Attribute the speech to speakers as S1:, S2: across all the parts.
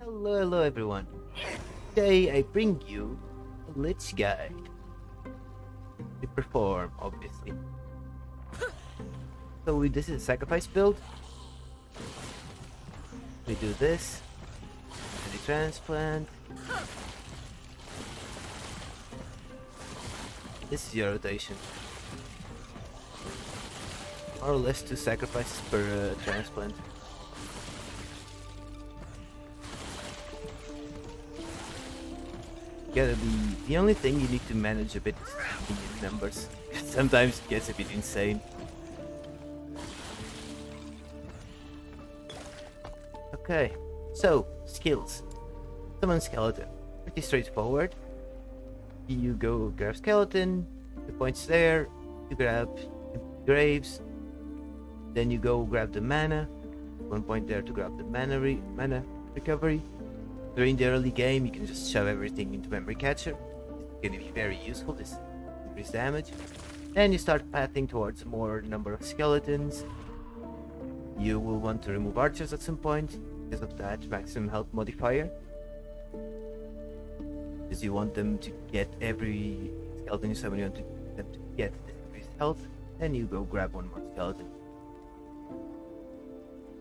S1: Hello everyone. Today I bring you a Lich guide. To perform, obviously. So this is a sacrifice build. We do this. And the transplant. This is your rotation. More or less 2 sacrifices per transplant. The only thing you need to manage a bit is the numbers. Sometimes it gets a bit insane. Okay, so skills. Summon skeleton. Pretty straightforward. You go grab skeleton, the points there, you grab graves, then you go grab the mana, 1 point there to grab the mana recovery. During the early game, you can just shove everything into memory catcher. It's gonna be very useful, this increased damage. Then you start pathing towards more number of skeletons. You will want to remove archers at some point because of that maximum health modifier. Because you want them to get every skeleton you summon, you want them to get this increased health. Then you go grab one more skeleton.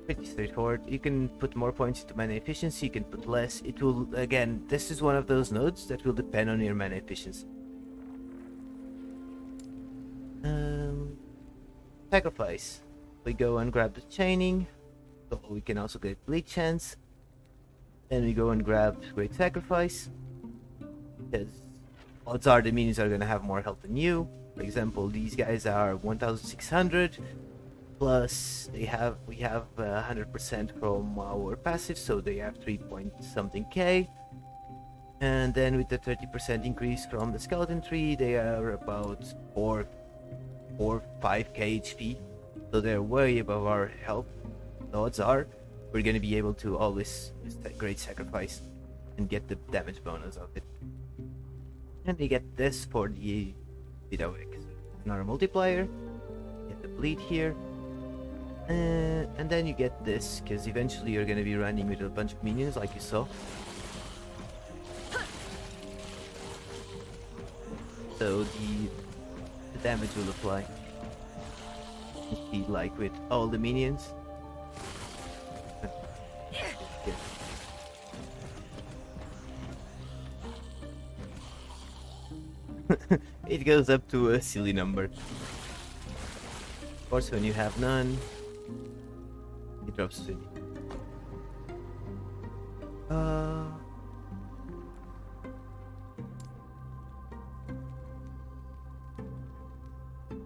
S1: Pretty straightforward. You can put more points into mana efficiency, you can put less. It will, again, this is one of those nodes that will depend on your mana efficiency. Sacrifice. We go and grab the chaining, so we can also get bleed chance. Then we go and grab great sacrifice, because odds are the minions are gonna have more health than you. For example, these guys are 1600. Plus, we have 100% from our passive, so they have 3 point something K. And then with the 30% increase from the skeleton tree, they are about 5k HP. So they're way above our health. The odds are we're gonna be able to always use that great sacrifice and get the damage bonus of it. And we get this for the another multiplier. Get the bleed here. And then you get this, because eventually you're going to be running with a bunch of minions like you saw. So the damage will apply. You see, like with all the minions. It goes up to a silly number. Of course, when you have none, it drops to 20.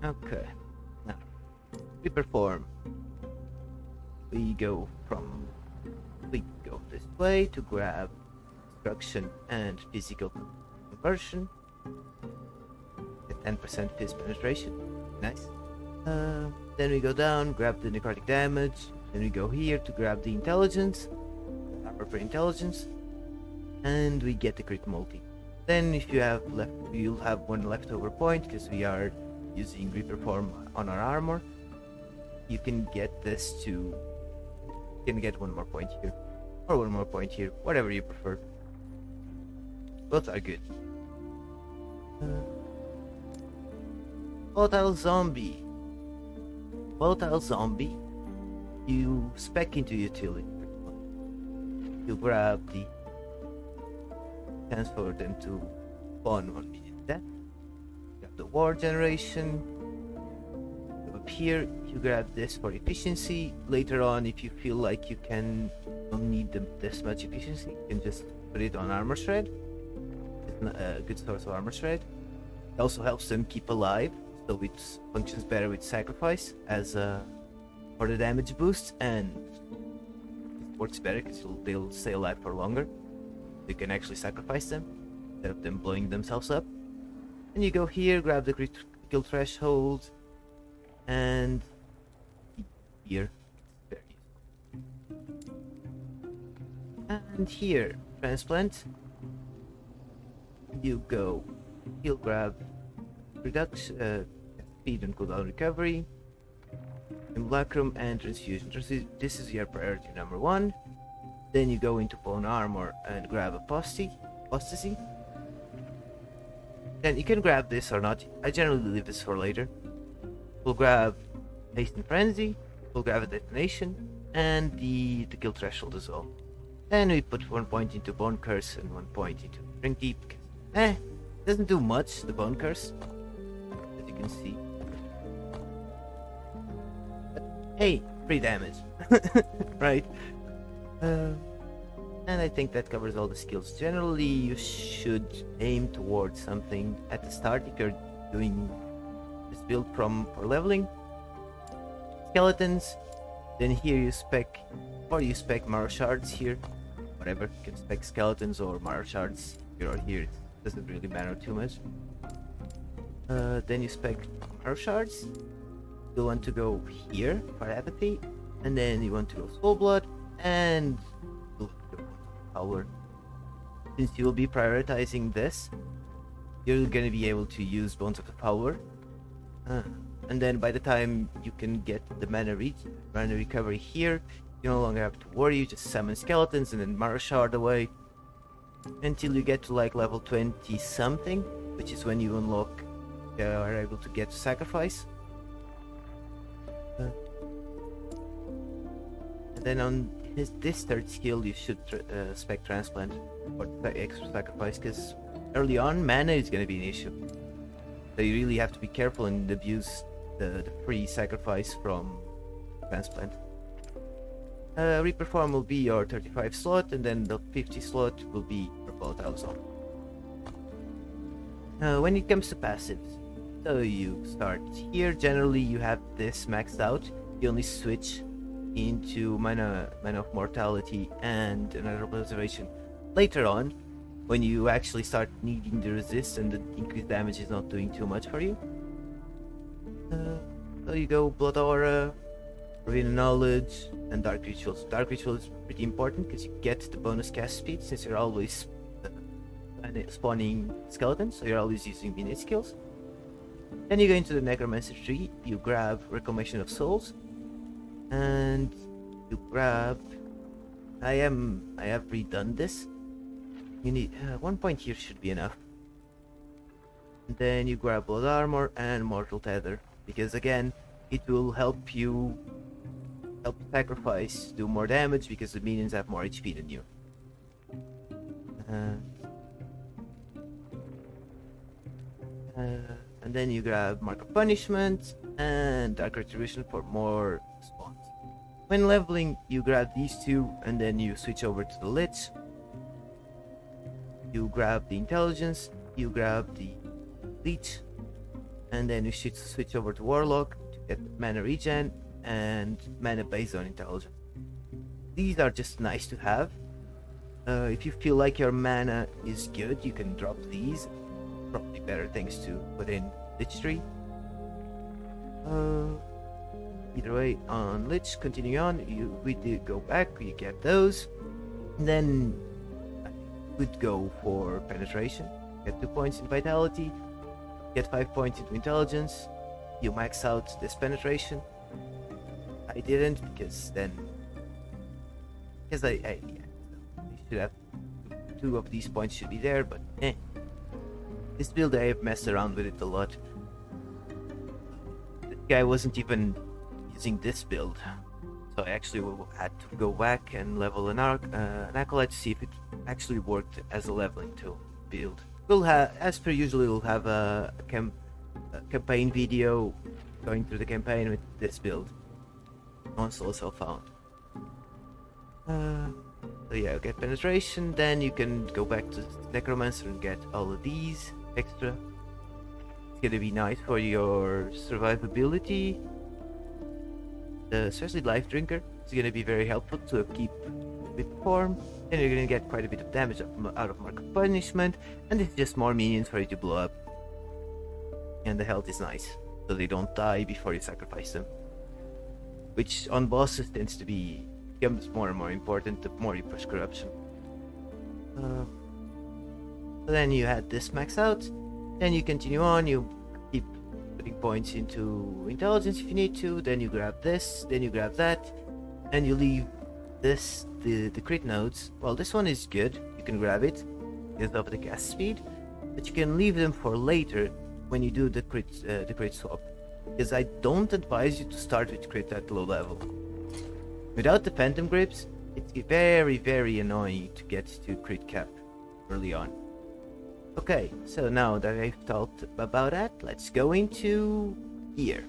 S1: Okay. Now, we perform. We go this way to grab destruction and physical conversion. Get 10% phys penetration. Nice. Then we go down, grab the necrotic damage. Then we go here to grab the intelligence, the armor for intelligence, and we get the crit multi. Then if you have left, you'll have 1 leftover point because we are using reperform on our armor. You can get this to, you can get 1 more point here, or 1 more point here, whatever you prefer. Both are good. Volatile zombie. You spec into utility. You grab the transfer them to spawn 1 minion death. You have the war generation. Up here, you grab this for efficiency. Later on, if you feel like you don't need this much efficiency, you can just put it on armor shred. It's a good source of armor shred. It also helps them keep alive, so it functions better with sacrifice as for the damage boost, and it works better because they'll stay alive for longer. You can actually sacrifice them instead of them blowing themselves up. And you go here, grab the critical threshold, and here, very useful. And here, transplant. You go, he'll grab reduction, speed and cooldown recovery, Simulacrum and Transfusion. This is your priority number 1. Then you go into bone armor and grab apostasy. Then you can grab this or not. I generally leave this for later. We'll grab haste and frenzy. We'll grab a detonation and the kill threshold as well. Then we put 1 point into bone curse and 1 point into drink deep. Doesn't do much, the bone curse, as you can see. But hey, free damage, right? And I think that covers all the skills. Generally, you should aim towards something at the start if you're doing this build for leveling. Skeletons, then here you spec marrow shards here. Whatever, you can spec skeletons or marrow shards here or here. It doesn't really matter too much. Then you spec marrow shards. You want to go here for apathy, and then you want to go soul blood and power. Since you will be prioritizing this, you're gonna be able to use Bones of the Power. And then by the time you can get the mana recovery here, you no longer have to worry. You just summon skeletons and then Marrow Shard away until you get to like level 20 something, which is when you unlock are able to get to sacrifice. And then on this third skill you should spec transplant or extra sacrifice, because early on mana is going to be an issue, so you really have to be careful and abuse the free sacrifice from transplant. Reaper form will be your 35 slot, and then the 50 slot will be your volatile zone. When it comes to passives, so you start here. Generally you have this maxed out. You only switch into mana of mortality and another preservation later on, when you actually start needing the resist and the increased damage is not doing too much for you. So you go Blood Aura, Forbidden Knowledge, and Dark Rituals. Dark Ritual is pretty important because you get the bonus cast speed since you're always spawning skeletons, so you're always using minion skills. Then you go into the Necromancer tree, you grab Reclamation of Souls, and you grab... I have redone this. You need 1 point here should be enough. And then you grab Blood Armor and Mortal Tether, because again it will help you sacrifice do more damage because the minions have more HP than you. And then you grab Mark of Punishment and Dark Retribution for more spawns. When leveling, you grab these two and then you switch over to the Lich. You grab the Intelligence, you grab the Leech, and then you should switch over to Warlock to get mana regen and mana based on Intelligence. These are just nice to have. If you feel like your mana is good, you can drop these. Probably better things to put in Lich tree. Either way, on Lich, continue on, we do go back, you get those. And then I would go for Penetration. Get 2 points in Vitality, get 5 points into Intelligence. You max out this Penetration. I didn't because I should have 2 of these points should be there, but this build I have messed around with it a lot. This guy wasn't even using this build, so I actually had to go back and level an acolyte to see if it actually worked as a leveling tool build. We'll have, as per usual, we'll have a campaign video going through the campaign with this build. Once also found. So yeah, get penetration, then you can go back to Necromancer and get all of these extra. It's gonna be nice for your survivability. Especially Life Drinker is gonna be very helpful to keep with form. Then you're gonna get quite a bit of damage out of Mark of Punishment, and it's just more minions for you to blow up. And the health is nice, so they don't die before you sacrifice them. Which on bosses tends to becomes more and more important the more you push corruption. So then you had this max out, then you continue on, you keep putting points into Intelligence if you need to, then you grab this, then you grab that, and you leave the crit nodes, well, this one is good. You can grab it because of the cast speed, but you can leave them for later when you do the crit swap. Because I don't advise you to start with crit at low level. Without the phantom grips, it's very, very annoying to get to crit cap early on. Okay, so now that I've talked about that, let's go into gear.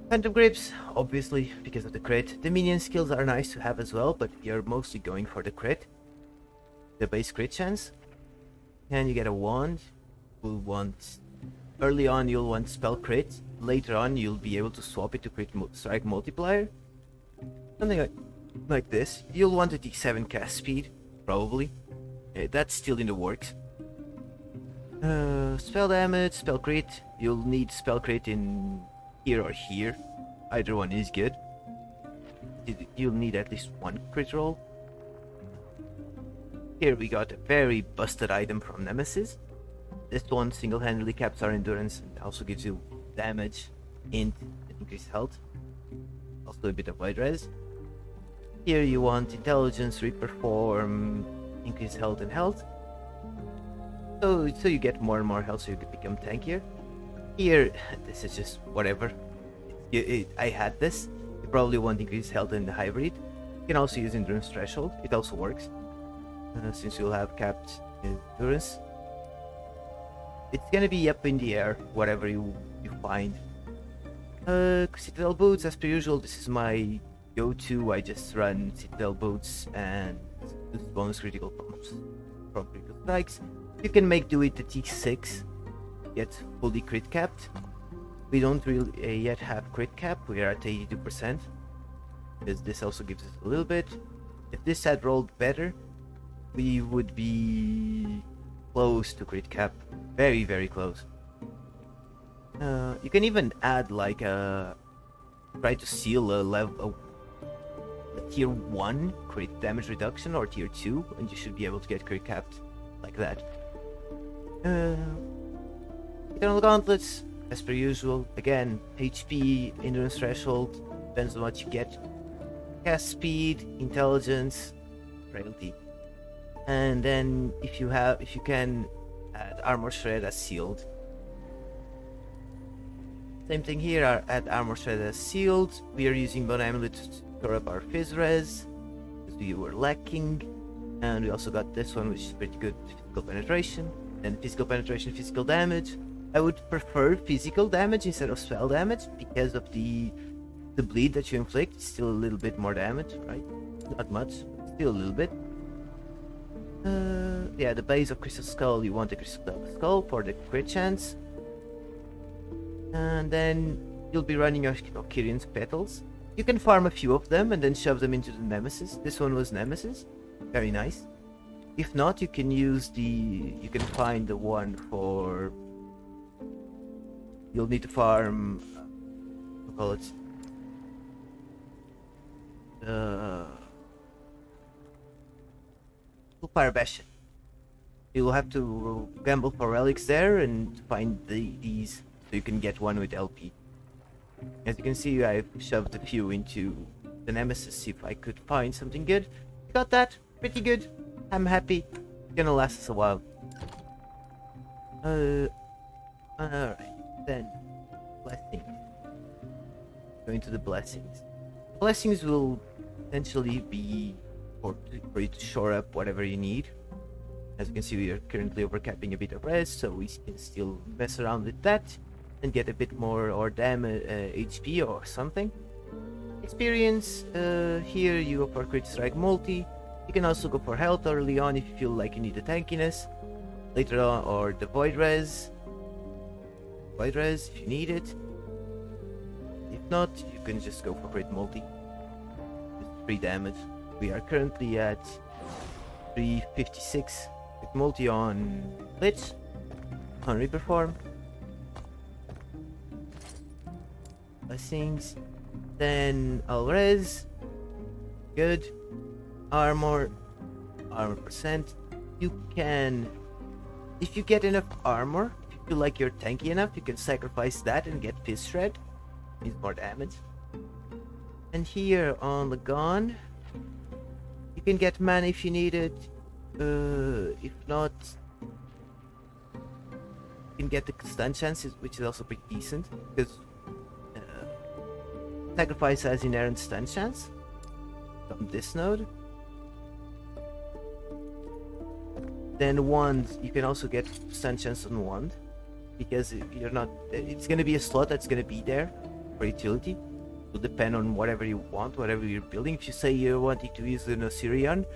S1: Phantom grips, obviously, because of the crit. The minion skills are nice to have as well, but you're mostly going for the crit. The base crit chance. And you get a wand. You'll want... Early on you'll want spell crit. Later on you'll be able to swap it to crit strike multiplier. Something like this. You'll want a D7 cast speed, probably. That's still in the works. Spell damage, spell crit. You'll need spell crit in here or here. Either one is good. You'll need at least one crit roll. Here we got a very busted item from Nemesis. This one single-handedly caps our endurance and also gives you damage, int, and increased health. Also a bit of wide res. Here you want intelligence, reperform, increased health and health. So you get more and more health, so you can become tankier. Here, this is just whatever. I had this. You probably want increased health in the hybrid. You can also use endurance threshold. It also works. Since you'll have capped endurance. It's gonna be up in the air, whatever you find. Citadel boots, as per usual, this is my go-to. I just run Citadel boots and bonus critical from critical strikes. You can make do with the T6, get fully crit capped. We don't really yet have crit cap, we are at 82%. Because this also gives us a little bit. If this had rolled better, we would be close to crit cap. Very, very close. You can even add like try to seal a tier 1 crit damage reduction or tier 2 and you should be able to get crit capped like that. Eternal gauntlets, as per usual. Again, HP, endurance threshold, depends on what you get. Cast speed, intelligence, frailty. And then if you can add armor shred as sealed. Same thing here, add armor shred as sealed. We are using Bone Amulet to store up our Fizz res, because we were lacking. And we also got this one, which is pretty good, physical penetration. Then physical penetration, physical damage. I would prefer physical damage instead of spell damage, because of the bleed that you inflict. It's still a little bit more damage, right? Not much, still a little bit. Yeah, the base of Crystal Skull, you want a Crystal Skull for the crit chance. And then you'll be running your Ochirian's Petals. You can farm a few of them and then shove them into the Nemesis. This one was Nemesis. Very nice. If not, you can use you can find the one for... You'll need to farm... we'll call it... Soulfire Bastion. You'll have to gamble for relics there and find these so you can get one with LP. As you can see, I've shoved a few into the Nemesis, see if I could find something good. Got that, pretty good. I'm happy. It's gonna last us a while. Alright, then blessings. Going to the blessings. Blessings will essentially be for you to shore up whatever you need. As you can see, we are currently overcapping a bit of res, so we can still mess around with that and get a bit more or damage HP or something. Experience, here you go for crit strike multi. You can also go for health early on if you feel like you need the tankiness. Later on, or the void res. Void res if you need it. If not, you can just go for crit multi. Just 3 damage. We are currently at 356 with multi on Lich, on Reperform. Blessings. Then I'll res. Good. Armor percent. You can, if you get enough armor, if you feel like you're tanky enough, you can sacrifice that and get Fizz Shred. Means more damage. And here on the gun, you can get mana if you need it. If not, you can get the stun chances, which is also pretty decent because sacrifice has inherent stun chance from this node. Then wand, you can also get stun chance on wand because you're not. It's gonna be a slot that's gonna be there for utility. It will depend on whatever you want, whatever you're building. If you say you're wanting to use an Ochirian,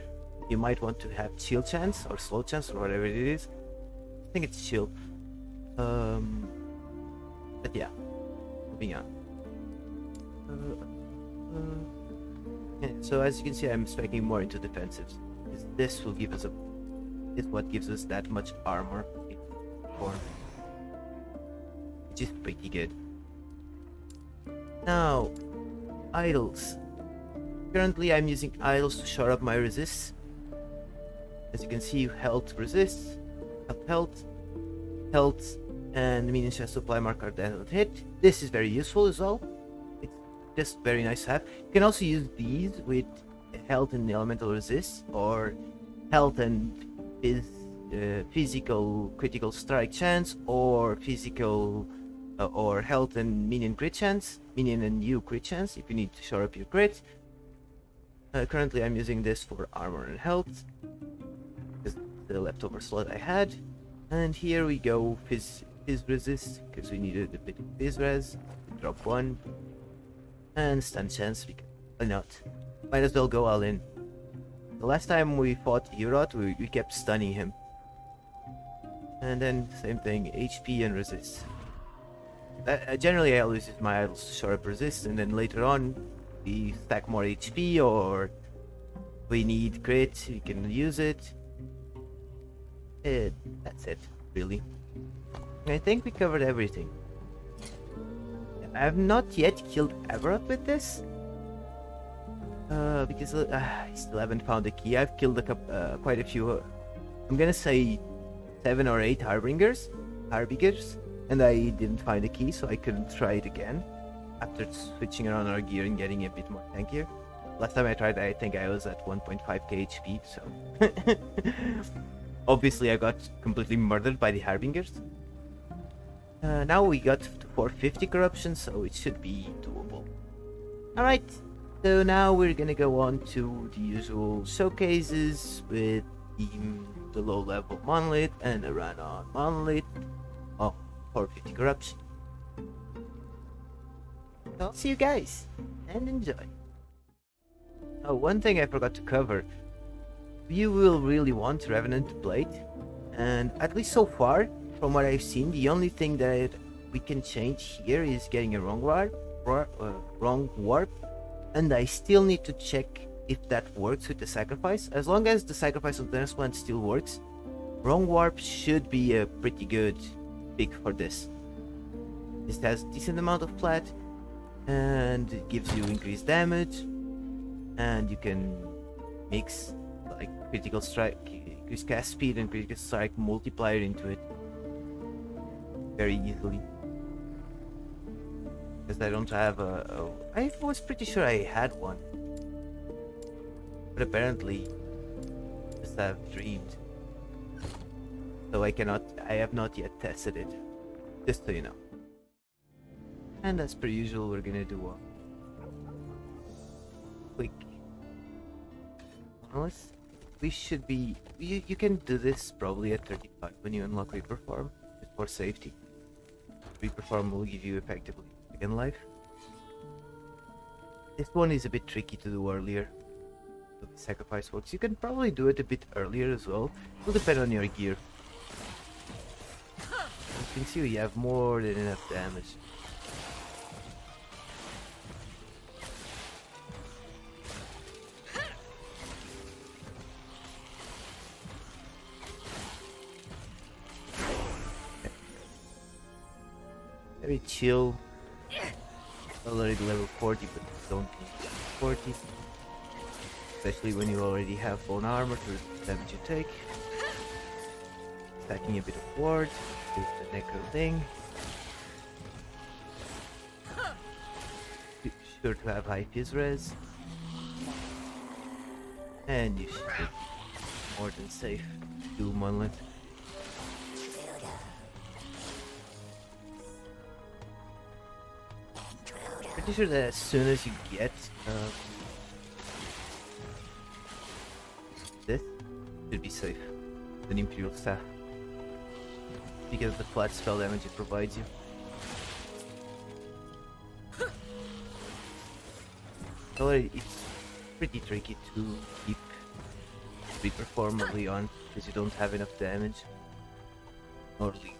S1: you might want to have chill chance or slow chance or whatever it is. I think it's chill. But yeah, moving on. Yeah, so as you can see, I'm striking more into defensives. This will give us a. Is what gives us that much armor in form, which is pretty good. Now, idols. Currently, I'm using idols to shore up my resists. As you can see, health resists, health, and minion chest supply marker that don't hit. This is very useful as well. It's just very nice to have. You can also use these with health and elemental resist, or health and physical critical strike chance, or physical or health and minion crit chance, minion and you crit chance if you need to shore up your crit. Currently I'm using this for armor and health, because the leftover slot I had. And here we go, fizz resist, because we needed a bit of fizz res. Drop one, and stun chance, because why not? Might as well go all in. The last time we fought Urot, we kept stunning him. And then same thing, HP and resist. Generally I always use my idols to shore up resist, and then later on we stack more HP, or we need crit, we can use it. That's it, really. I think we covered everything. I have not yet killed Everett with this. Because I still haven't found a key. I've killed quite a few. I'm gonna say 7 or 8 harbingers, and I didn't find a key, so I couldn't try it again. After switching around our gear and getting a bit more tankier. Last time I tried, I think I was at 1.5k HP, so obviously I got completely murdered by the harbingers. Now we got to 450 corruption, so it should be doable. Alright. So now we're gonna go on to the usual showcases with the low level Monolith and a run on Monolith. Oh, 450 corruption. So see you guys and enjoy. Oh, one thing I forgot to cover. You will really want Revenant Blade, and at least so far, from what I've seen, the only thing that we can change here is getting a wrong warp. And I still need to check if that works with the sacrifice. As long as the sacrifice of the transplant still works, wrong warp should be a pretty good pick for this. This has a decent amount of plat, and it gives you increased damage, and you can mix like critical strike, increased cast speed, and critical strike multiplier into it very easily. Because I don't have I was pretty sure I had one, but apparently just have dreamed. So I have not yet tested it, just so you know. And as per usual, we're gonna do a quick Monolith. We should be, you can do this probably at 35 when you unlock Reaper Farm, just for safety. Reaper Farm will give you effectively in life. This one is a bit tricky to do earlier. The sacrifice works. You can probably do it a bit earlier as well. It will depend on your gear. You can see we have more than enough damage. Very chill. Already level 40, but don't need 40. Especially when you already have bone armor to the damage you take. Stacking a bit of ward with the necro thing. sure to have high fizz res. And you should be more than safe to do Monolith. Pretty sure that as soon as you get this, should be safe. An Imperial Staff. Because of the flat spell damage it provides you. So it's pretty tricky to keep Reaper form early on because you don't have enough damage or lead.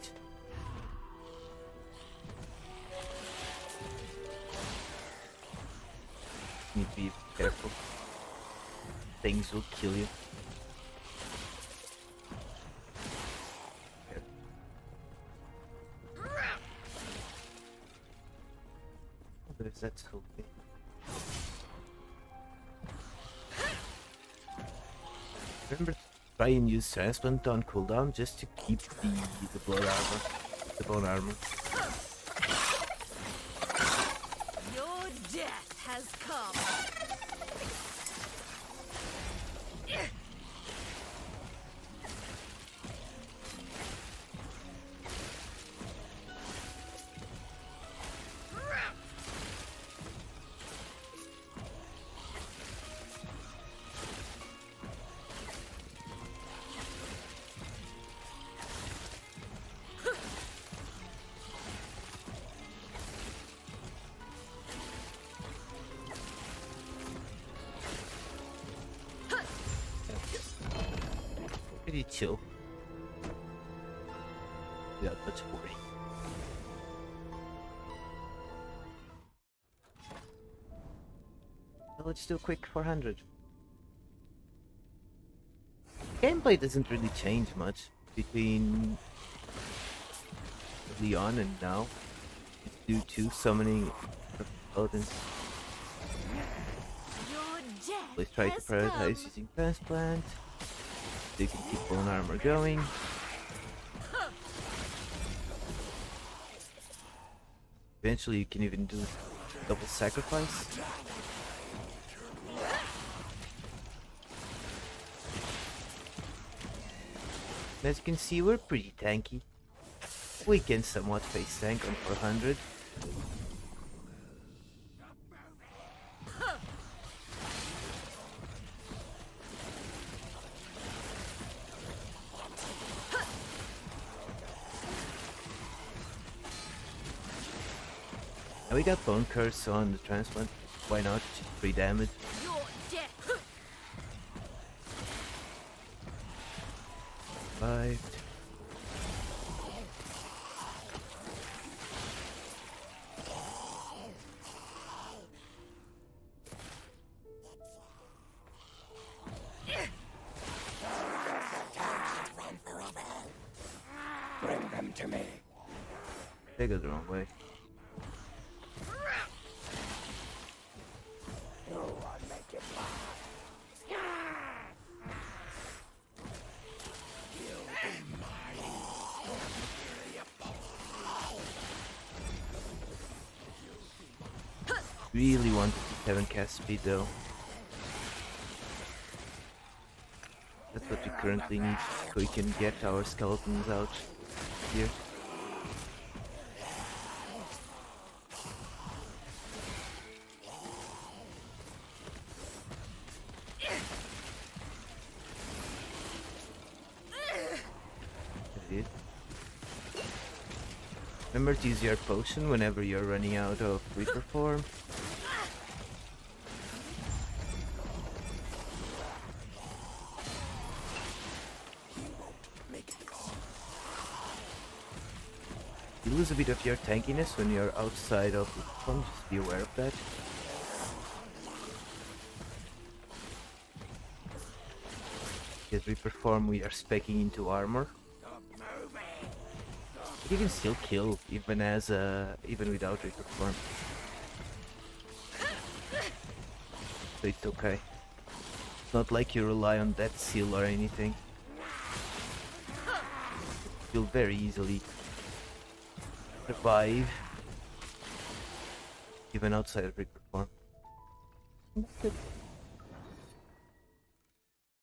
S1: Need to be careful. Things will kill you. Oh, there's that Soul. Remember, try and use Transplant on cooldown just to keep the blood armor, the bone armor.
S2: Your death has come.
S1: Pretty chill. Without much worry. So let's do a quick 400. Gameplay doesn't really change much between early on and now. It's due to summoning Paladins. Let's try to prioritize using Transplant. So you can keep bone armor going. Eventually you can even do double sacrifice. As you can see, we're pretty tanky. We can somewhat face tank on 400. Now we got Bone Curse on the Transplant. Why not? Just free damage. Survived.
S3: Bring them to me.
S1: They go the wrong way. Really wanted to 7 cast speed though. That's what we currently need so we can get our skeletons out here. That's it. Remember to use your potion whenever you're running out of Reaper form. You lose a bit of your tankiness when you're outside of the form, just be aware of that. Because Reaper form we are speccing into armor. But you can still kill even as even without Reaper form. So it's okay. It's not like you rely on that seal or anything. You'll very easily survive even outside of Reaper form.
S3: Good.